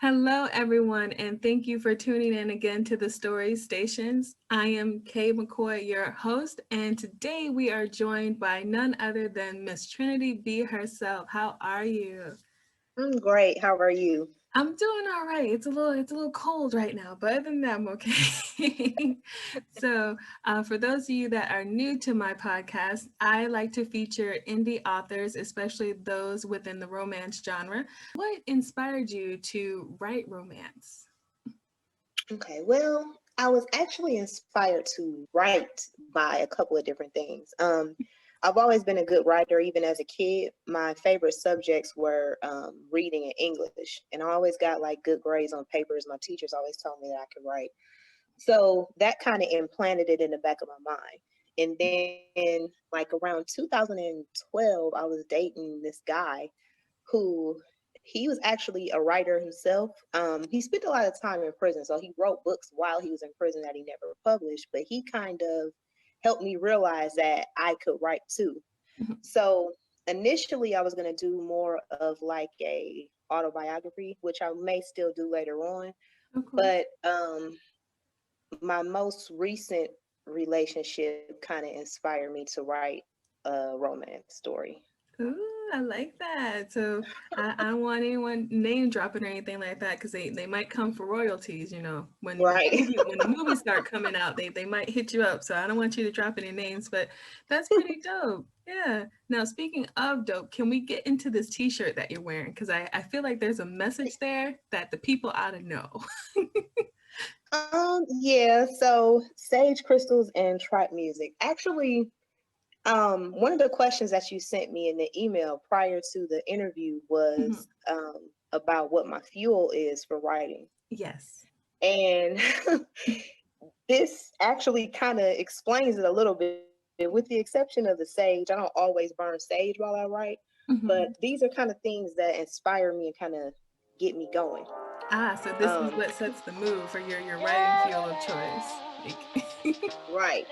Hello, everyone, and thank you for tuning in again to the Story Stations. I am Kay McCoy, your host, and today we are joined by none other than Miss Trinity Bea herself. How are you? I'm great. How are you? I'm doing all right. It's a little cold right now, but other than that, I'm okay. For those of you that are new to my podcast, I like to feature indie authors, especially those within the romance genre. What inspired you to write romance? Okay, well, I was actually inspired to write by a couple of different things. I've always been a good writer, even as a kid. My favorite subjects were reading and English, and I always got like good grades on papers. My teachers always told me that I could write. So that kind of implanted it in the back of my mind. And then, like around 2012, I was dating this guy who he was actually a writer himself. He spent a lot of time in prison, so he wrote books while he was in prison that he never published. But he kind of helped me realize that I could write too. So initially, I was going to do more of like a autobiography, which I may still do later on. Of course. But my most recent relationship kind of inspired me to write a romance story. Ooh, I like that. So I don't want anyone name dropping or anything like that because they might come for royalties, you know. Right. When the movies start coming out, they might hit you up. So I don't want you to drop any names, but that's pretty dope. Yeah. Now speaking of dope, can we get into this t-shirt that you're wearing? Because I feel like there's a message there that the people ought to know. Yeah, so sage crystals and trap music. Actually, one of the questions that you sent me in the email prior to the interview Mhm. was about what my fuel is for writing. Yes. And this actually kind of explains it a little bit, with the exception of the sage. I don't always burn sage while I write, but Mhm. these are kind of things that inspire me and kind of get me going. Ah, so this is Um, what sets the mood for your writing field of choice. Like right.